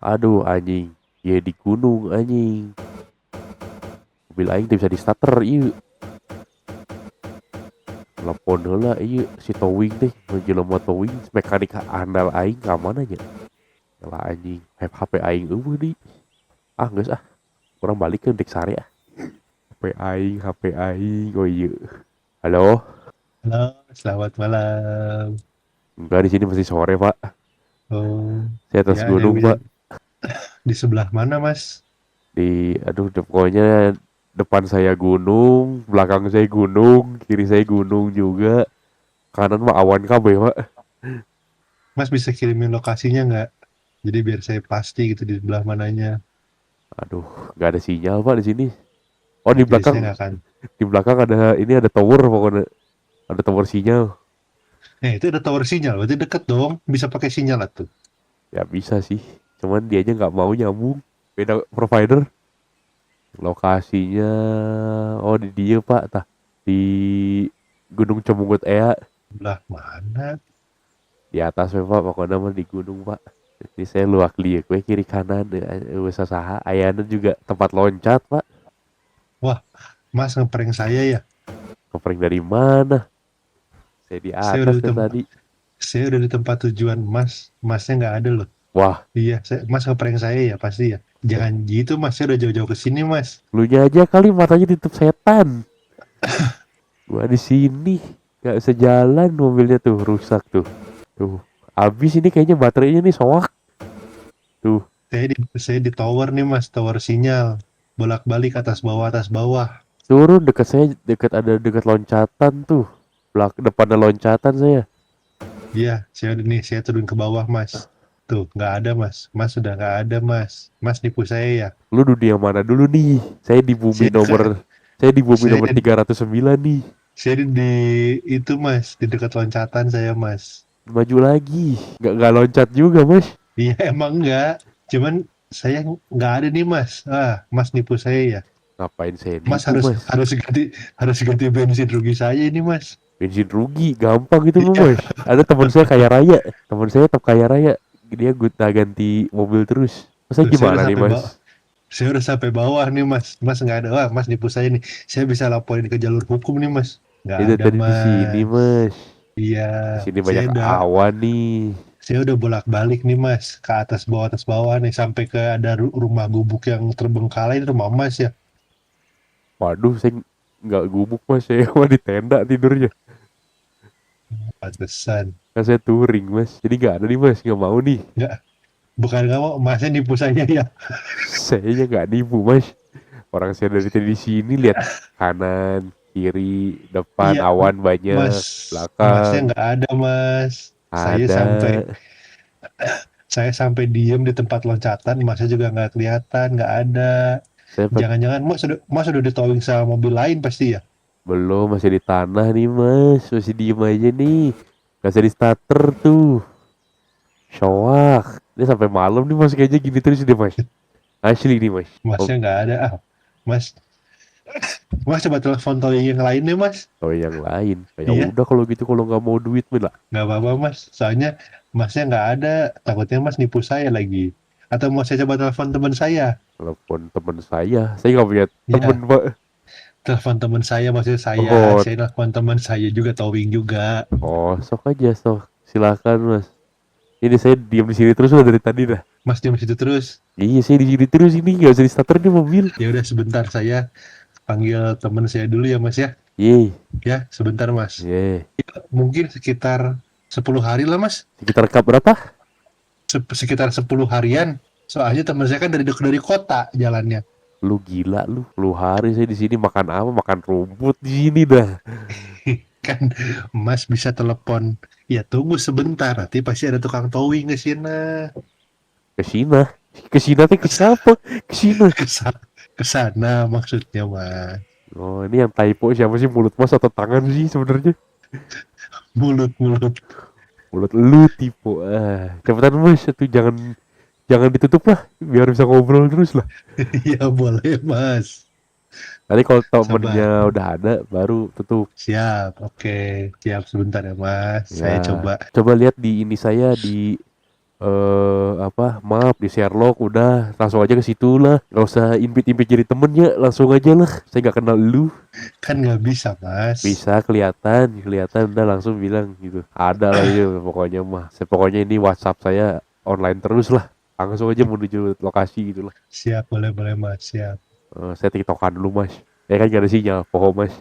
Aduh anjing, ya di gunung anjing. Mobil aing teu bisa di starter ieu. Telepon heula ieu si towing teh, jelema towing mekanik andal aing ka mana nya? Yalah anjing, HP aing eueuh di. Ah geus ah, kurang balik ke dek sare ah. HP aing, oh iya. Halo? Halo, selamat malam. Enggak, di sini masih sore, Pak. Oh, Saya atas ya ada yang gunung, bisa Pak. di sebelah mana, Mas? Aduh, pokoknya depan saya gunung, belakang saya gunung, kiri saya gunung juga. Kanan mah awan kabeh, Pak. Mas bisa kirimin lokasinya nggak? Jadi biar saya pasti gitu di sebelah mananya. Aduh, nggak ada sinyal, Pak, di sini. Oh, Oh, jadi saya nggak akan. di belakang ada tower pokoknya. Ada tower sinyal. Itu ada tower sinyal, berarti deket dong. Bisa pakai sinyal lah tuh. Ya bisa sih. Cuman dianya nggak mau nyambung. Beda provider. Lokasinya, oh di dia, Pak, tah. Di Gunung Cemungut Ea. Sebelah mana? Di atas we Pak, pokoknya mah di gunung Pak. Ini saya luak liek we kiri kanan usaha saha ayana juga tempat loncat Pak. Wah, Mas ngeprank saya ya. Kepring dari mana? Saya di Saya udah atas di dari tempat, tadi. saya udah di tempat tujuan Mas. Masnya nggak ada loh. Wah, Iya, Mas ngeprank saya ya pasti ya. Jangan gitu, Mas. Saya udah jauh-jauh ke sini, Mas. lu nya aja kali matanya ditutup setan. Gua di sini nggak sejalan mobilnya tuh rusak tuh. Tuh, abis ini kayaknya baterainya nih soak. Tuh, Saya di tower nih, Mas. Tower sinyal. Bolak-balik atas bawah. turun dekat saya dekat loncatan tuh. Depannya loncatan saya. Iya, saya turun ke bawah, Mas. Tuh, nggak ada, Mas. Mas sudah nggak ada, Mas. Mas nipu saya ya. Lu dunia mana dulu nih? Saya dekat, Saya di bumi saya nomor di, 309 nih. saya di itu, Mas, di dekat loncatan saya, Mas. Maju lagi. Nggak loncat juga, Mas. Iya, emang nggak. Cuman saya nggak ada nih, Mas. Mas nipu saya ya. Ngapain saya Mas nipu, harus Mas? harus ganti bensin rugi saya ini, Mas. Bensin rugi, gampang itu mah, Iya, Mas. Ada teman saya kaya raya. Teman saya tetap kaya raya. Dia gonta ganti mobil terus. Masa tuh gimana nih, Mas? saya udah sampai bawah nih, Mas. Mas nggak ada. Wah, Mas nipu saya nih. Saya bisa laporin ke jalur hukum nih, Mas. Nggak Itu ada, tadi di sini, Mas. Mas. Iya, Di sini banyak awan nih. saya udah bolak-balik nih, Mas, ke atas bawah nih sampai ke ada rumah gubuk yang terbengkalai, itu rumah Mas ya. Waduh, saya nggak gubuk, Mas. Saya mah di tenda tidurnya. Pantesan. Kan saya touring, Mas. Jadi nggak ada nih, Mas. Nggak mau nih. Nggak, bukan kamu, Masnya nipu saya ya. Saya nggak nipu, Mas. Orang saya dari tadi di sini lihat kanan, kiri, depan Iya, awan Mas, banyak, Masnya belakang nggak ada, Mas. Saya ada. sampai saya sampai diem di tempat loncatan, Masnya juga nggak kelihatan, nggak ada. Saya Jangan-jangan Mas udah ditowing sama mobil lain pasti ya. belum masih di tanah nih Mas, masih diem aja nih. Gak bisa di starter tuh. Shoak. Ini sampai malam nih Mas kayaknya gini terus deh Mas. Asli nih Mas. Oh, Masnya nggak ada. Mas, Mas coba telepon towing yang lain deh, Mas. oh yang lain. Ya Iya, udah kalau gitu kalau nggak mau duit mah lah. nggak apa-apa, Mas. Soalnya Masnya nggak ada. Takutnya Mas nipu saya lagi. Atau mau saya coba telepon teman saya? Telepon teman saya nggak punya temen Ya, Pak. telepon teman saya, maksudnya saya. Oh, Saya telepon teman saya juga towing juga. sok aja sok. Silakan Mas. Ini saya diam di sini terus udah dari tadi dah. Mas diam situ terus. Iya saya di sini terus ini nggak bisa di starter di mobil. Ya udah sebentar, saya panggil teman saya dulu ya, Mas ya. Yeay, Ya, sebentar, Mas. yeay. Mungkin sekitar 10 hari lah, Mas. Sekitar kap berapa? Sekitar 10 harian. Soalnya teman saya kan dari kota jalannya. Lu gila lu hari saya di sini makan apa? Makan rumput di sini dah. Kan Mas bisa telepon. Ya tunggu sebentar, nanti pasti ada tukang towing ke sini. Ke sini. Ke sini teh ke siapa? Ke sini. Ke sana maksudnya, Mas. Oh, ini yang typo siapa sih mulut mas atau tangan sih sebenarnya? Mulut-mulut. Mulut lu tipe. Cepetan mas, itu jangan jangan ditutup lah, biar bisa ngobrol terus lah. Ya boleh, Mas. Nanti kalau Sabar. temennya udah ada, baru tutup. Siap, oke. Siap sebentar ya, Mas. Saya Ya, coba. coba lihat di ini saya di apa, maaf di Sherlock, udah langsung aja ke situ lah, nggak usah invite jadi temennya, langsung aja lah, saya nggak kenal lu. Kan nggak bisa, Mas. Bisa kelihatan kelihatan, udah langsung bilang gitu, ada lah itu pokoknya mah. Pokoknya ini WhatsApp saya online terus lah, langsung aja menuju lokasi gitu lah. Siap, boleh-boleh, Mas. Siap. Saya tiktokan dulu mas, ya kan gak ada sinyal pohon mas.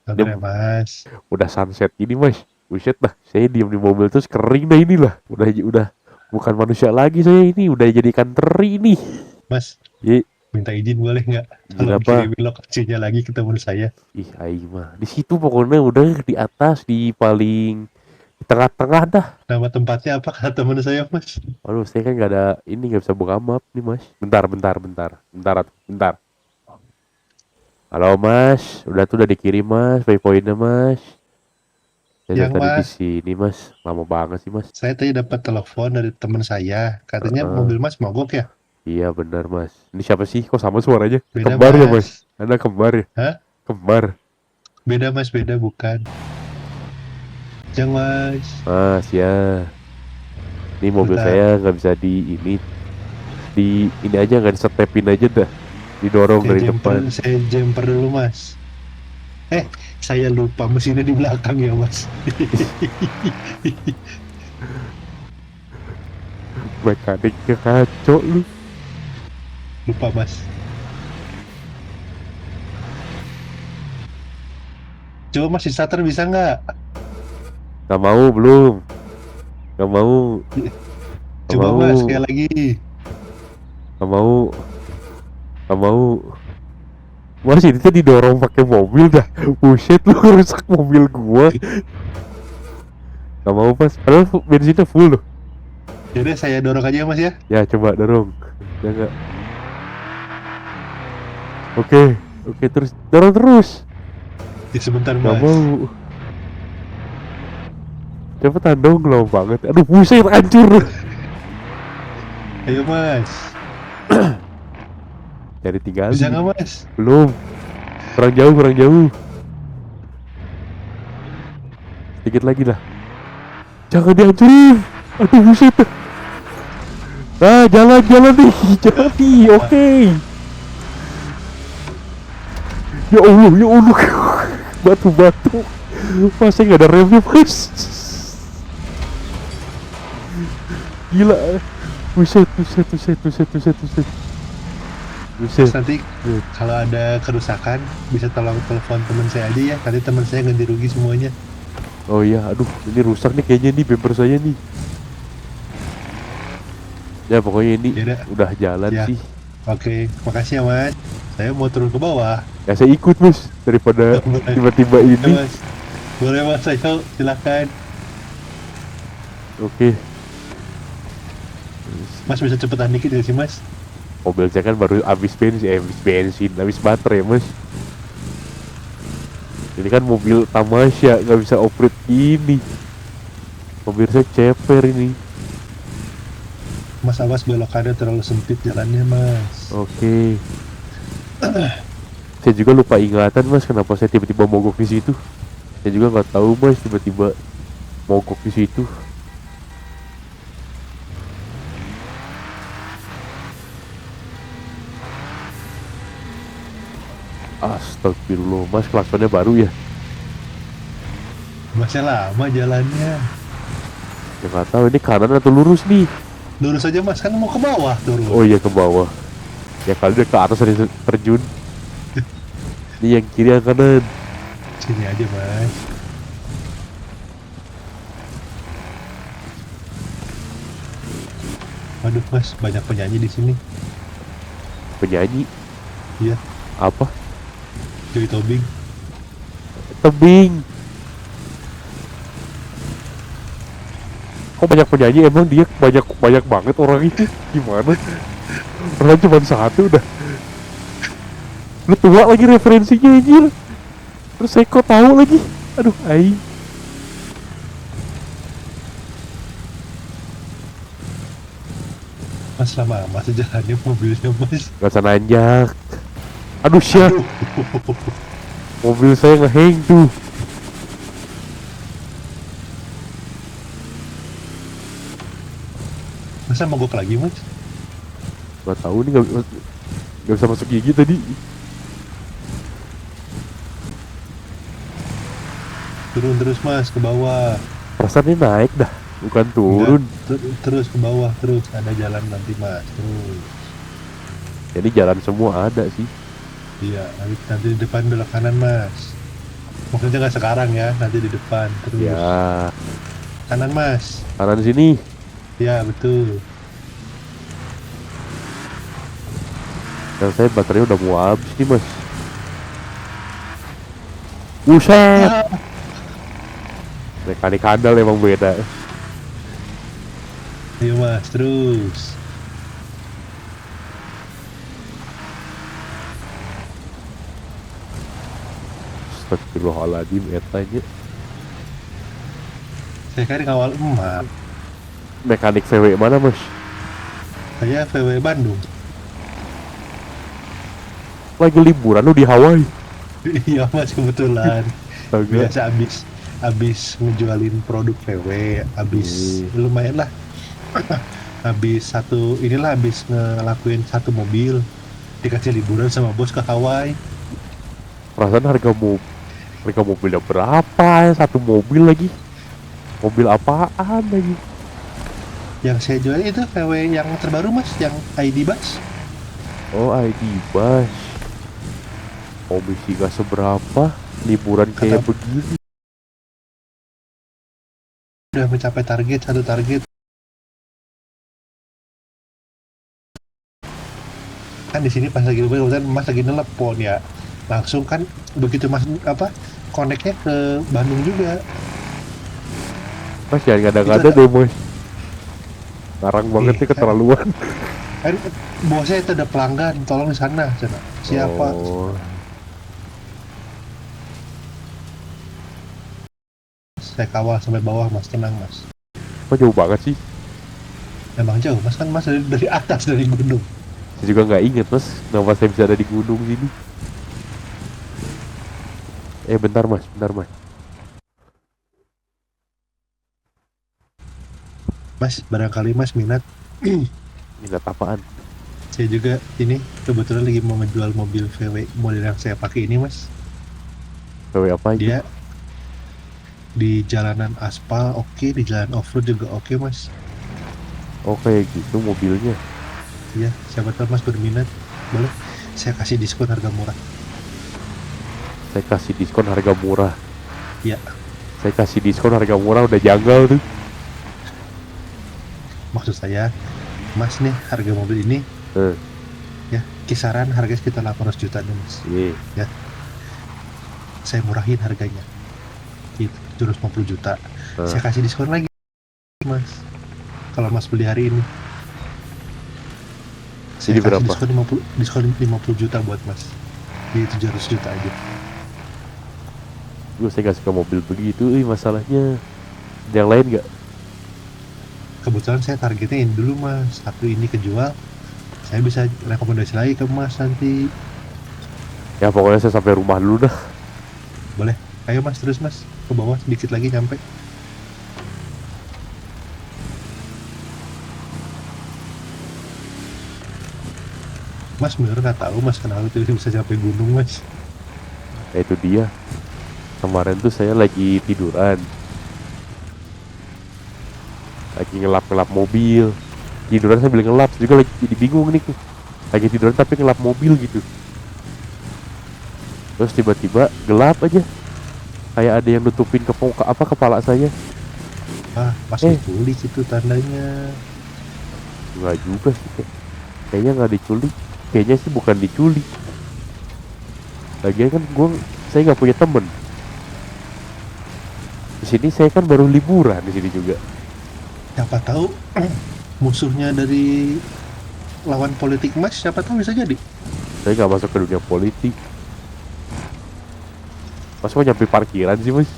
Sabar ya, Dia Mas. udah sunset gini mas, buset dah, saya diem di mobil terus kering dah inilah, udah bukan manusia lagi, saya ini udah jadi ikan teri nih. Mas, Ye, minta izin boleh nggak? Tolong apa? kirimin lokasinya lagi ke teman saya. Ih, aing mah di situ pokoknya udah di atas, di paling di tengah-tengah dah. Nama tempatnya apa kata teman saya, Mas? Aduh, saya kan nggak ada ini, nggak bisa buka map nih mas. Bentar. Halo mas, udah dikirim mas, waypointnya mas. Saya Yang, dari tadi di Mas, sini mas, lama banget sih mas. saya tadi dapat telepon dari teman saya. Katanya Heeh. mobil Mas mogok ya? Iya benar mas. Ini siapa sih? Kok sama suaranya? Beda, Kembar ya mas? Mas. Anda kembar ya? Hah? Kembar. Beda, Mas. Beda, bukan. Yang, Mas. Mas ya, ini mobil Bentar. saya nggak bisa di ini aja, nggak disetepin aja dah. Didorong dari depan. Saya jumper dulu, Mas. Saya lupa mesinnya di belakang ya, Mas. Mekaniknya kacau lu. Lupa, Mas. Coba Mas di starter bisa nggak? Gak mau belum. Gak mau. Gak Coba mau. Mas, sekali lagi. Gak mau. Gak mau. Mas ini tuh didorong pakai mobil dah. Buset lu, rusak mobil gua. Gak mau mas. Padahal bensinnya full loh. Yaudah saya dorong aja Mas ya. Ya coba dorong. Ya enggak. Oke. Oke terus. Dorong terus. Ya sebentar Gak Mas. mau. Cepetan dong, lama banget. Aduh buset, hancur. Ayo Mas. Jadi tinggal. Bisa nggak Mas? Belum. Kurang jauh. Sedikit lagi lah. Jangan dihancurin. Aduh buset. Ah, jalan nih. Jalan nih. Oke. Ya Allah. Batu. Masa nggak ada remnya mas? Gila. Buset. Terus nanti kalau ada kerusakan bisa tolong telepon teman saya aja ya. Nanti teman saya ganti rugi semuanya. Oh iya, aduh, ini rusak nih kayaknya nih bumper saya nih. Ya pokoknya ini Yaudah. udah jalan Ya. sih. Oke, makasih ya Mas. Saya mau turun ke bawah. Ya saya ikut mas, daripada Boleh. tiba-tiba Ya, ini. Mas. Boleh Mas, ayo silakan. Oke, Mas bisa cepetan dikit ya sih Mas? mobil saya kan baru habis baterai mas. Ini kan mobil Tamasya, nggak bisa operate ini. Mobil saya ceper ini. Mas awas belokannya terlalu sempit jalannya Mas. Oke. Saya juga lupa ingatan mas, kenapa saya tiba-tiba mogok di situ. Saya juga nggak tahu mas, tiba-tiba mogok di situ. Astagfirullah, mas klaksonnya baru ya? Masnya lama jalannya. Ya nggak tahu ini kanan atau lurus nih. Lurus aja Mas, kan mau ke bawah turun. Oh iya, ke bawah. Ya kali dia ke atas ada terjun. Ini yang kiri yang kanan. Sini aja Mas. Waduh Mas, banyak penyanyi di sini. Penyanyi Iya, apa? Joy Tobing. Tebing. Kok banyak penyanyi, emang dia banyak banget orang itu gimana? Orang cuma satu udah. Lu tua lagi referensinya anjir. Terus saya kok tahu lagi. Aduh, aing. Mas lama-lama sejalannya mobilnya Mas. Gak usah nanjak. Aduh, syah. Aduh. Mobil saya ngeheng tuh. Masa mogok lagi mas? Gak tahu nih, nggak bisa masuk gigi tadi. Turun terus mas ke bawah. Perasaannya naik dah, bukan turun. Terus ke bawah terus, ada jalan nanti mas, terus. Jadi jalan semua ada sih. Iya, nanti di depan belok kanan mas. Maksudnya nggak sekarang ya, nanti di depan terus. Ya, Kanan mas. kanan sini. Ya betul. Dan saya baterainya udah mau habis nih mas. Buset, Ah, mekanik handal emang beda. ayo mas, terus. Astagfirullahaladzim, etanya. Saya kan ngawal emak. Mekanik VW mana mas? Saya VW Bandung. Lagi liburan lu di Hawaii. Iya mas, kebetulan. Astaga. Biasa abis ngejualin produk VW, abis lumayan lah. Abis ngelakuin satu mobil, dikasih liburan sama bos ke Hawaii. Perasaan harga mobilnya berapa ya? Satu mobil lagi. Mobil apaan lagi? Yang saya jual itu VW yang terbaru mas, yang ID Bus. Oh, ID Bus. Komisi gak seberapa, liburan kayak Kata- begini. Udah mencapai satu target. Kan di sini pas lagi liburan, kebetulan mas lagi telepon ya. Langsung kan begitu mas koneknya ke Bandung juga. Mas jangan ngada-ngada Itu deh mas. Ngarang banget nih kan, keterlaluan. kan bosnya itu ada pelanggan, tolong di sana. Siapa? Oh, Saya kawal sampai bawah mas, tenang mas. kok jauh banget sih? Emang jauh mas, kan mas dari atas, dari gunung. Saya juga nggak inget mas, kenapa saya bisa ada di gunung sini. Bentar mas, bentar mas. Mas, barangkali mas minat. Minat apaan? Saya juga ini kebetulan lagi mau ngejual mobil VW model yang saya pakai ini mas. VW apa itu? Dia di jalanan aspal oke, di jalan off-road juga oke mas. Oh kayak gitu mobilnya. Iya, siapa tahu mas berminat, boleh saya kasih diskon harga murah. Saya kasih diskon harga murah. Iya, Saya kasih diskon harga murah udah janggal tuh. maksud saya mas nih harga mobil ini Eh, ya kisaran harga sekitar 800 juta nih mas. iya. Ya, saya murahin harganya. Itu 750 juta. Saya kasih diskon lagi mas. Kalau mas beli hari ini, saya Jadi kasih berapa? diskon 50 juta buat mas. Jadi 700 juta aja. Saya gak suka mobil begitu, masalahnya. Ada yang lain gak? Kebetulan saya targetnya ini dulu mas. Satu ini kejual, saya bisa rekomendasi lagi ke mas nanti. Ya pokoknya saya sampai rumah dulu dah. Boleh? Ayo mas, terus mas ke bawah sedikit lagi nyampe. Mas bener nggak tahu mas kenapa tuh bisa sampai gunung mas. Itu dia. Kemarin tuh saya lagi tiduran, lagi ngelap mobil. Tiduran sambil ngelap, saya juga lagi jadi bingung nih. Lagi tiduran tapi ngelap mobil gitu. Terus tiba-tiba gelap aja. Kayak ada yang nutupin kepala saya. Ah, mas diculik itu tandanya. Enggak juga sih. Kayaknya nggak diculik. Kayaknya sih bukan diculik. Lagian kan saya nggak punya temen. Di sini saya kan baru liburan di sini juga. Siapa tahu musuhnya dari lawan politik mas, siapa tahu bisa jadi. Saya nggak masuk ke dunia politik. Mas mau nyampe parkiran sih mas?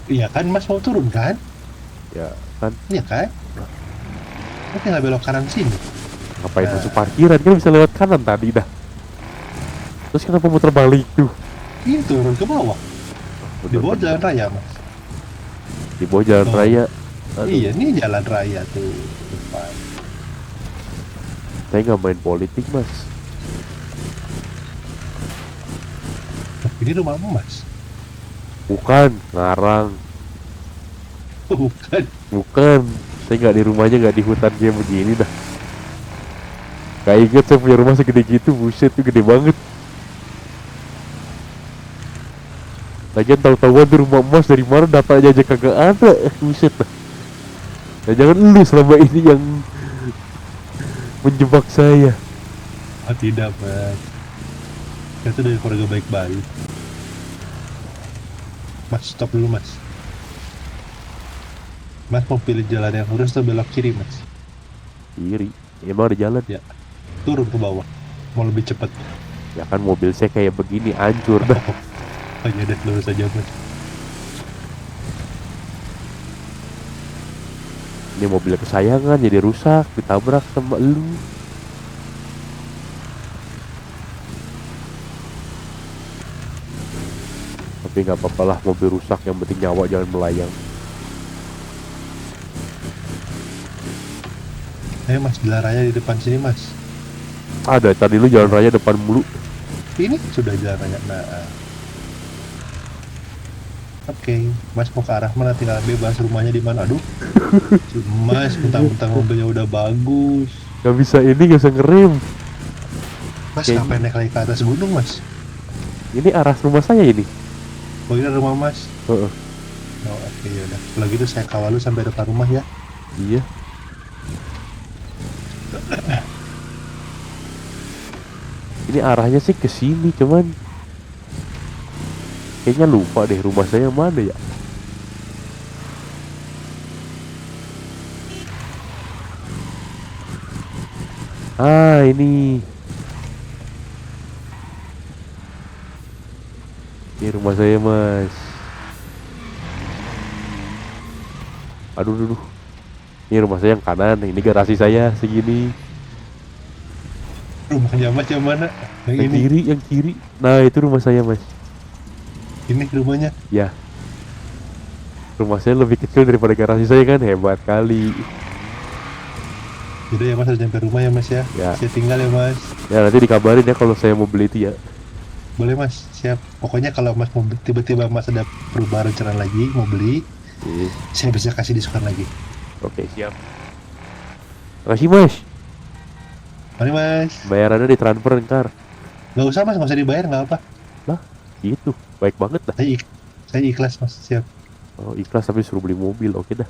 Iya kan mas mau turun kan? Ya kan. Iya kan? Mas tinggal belok kanan sini. Ngapain masuk parkiran, kan bisa lewat kanan tadi dah. Terus kenapa muter balik tuh? Ini turun ke bawah. Di bawah jalan raya mas. Di bawah jalan Oh. raya. Aduh. Iya, ini jalan raya tuh depan. Saya nggak main politik, Mas. Ini rumahmu, Mas? Bukan, ngarang. Bukan. Bukan. Saya nggak di rumahnya, nggak di hutan kayak begini dah. Gak inget saya punya rumah segede gitu, buset tuh gede banget. Lagian tahu-tahuan tuh rumah emas dari mana datanya aja kagak ada, buset dah. Nah, jangan lu selama ini yang menjebak saya. Oh tidak, Mas. Saya tuh dari keluarga baik-baik. Mas, stop dulu, Mas. Mas mau pilih jalan yang lurus atau belok kiri, Mas? Kiri, emang ada jalan. Ya, turun ke bawah. Mau lebih cepat. Ya kan mobil saya kayak begini, hancur dah. Oh iya deh, lurus aja, Mas. Ini mobil kesayangan jadi rusak, ditabrak sama lu. Tapi nggak apa-apa lah, mobil rusak yang penting nyawa jangan melayang. Ayo, Mas, jalan raya di depan sini, Mas. Ada tadi lu jalan raya depan mulu. Ini sudah jalan raya. Nah, oke. Mas mau ke arah mana? Tinggal bebas. Rumahnya di mana? Aduh, Mas, mentang-mentang mobilnya udah bagus. Gak bisa ini, gak bisa ngerem. Mas, Oke. ngapain naik lagi ke atas gunung, Mas? Ini arah rumah saya ini. Oh, ini rumah Mas. Heeh. Oh, oke, yaudah. Kalau gitu saya kawal lu sampai depan rumah ya. Iya. Ini arahnya sih ke sini, cuman kayaknya lupa deh rumah saya mana ya. Ah, ini. Ini rumah saya, Mas. Aduh, aduh, aduh. Ini rumah saya yang kanan, ini garasi saya segini. Rumahnya Mas yang mana? Yang Yang ini. kiri, yang kiri. Nah, itu rumah saya, Mas. Ini rumahnya. Ya, rumah saya lebih kecil daripada garasi saya kan, hebat kali. Yaudah ya Mas, udah sampai rumah ya Mas ya. Ya. Saya tinggal ya Mas. Ya, nanti dikabarin ya kalau saya mau beli itu ya. Boleh Mas, siap. Pokoknya kalau Mas mau tiba-tiba Mas ada perubahan rencana lagi mau beli, Oke, saya bisa kasih diskon lagi. oke, siap. Makasih, Mas. Mari Mas. Bayarannya ditransfer ntar. Nggak usah Mas, nggak usah dibayar, nggak apa. Lah, gitu. Baik banget dah. Saya ikhlas Mas, siap. Oh, ikhlas tapi suruh beli mobil. Oke dah.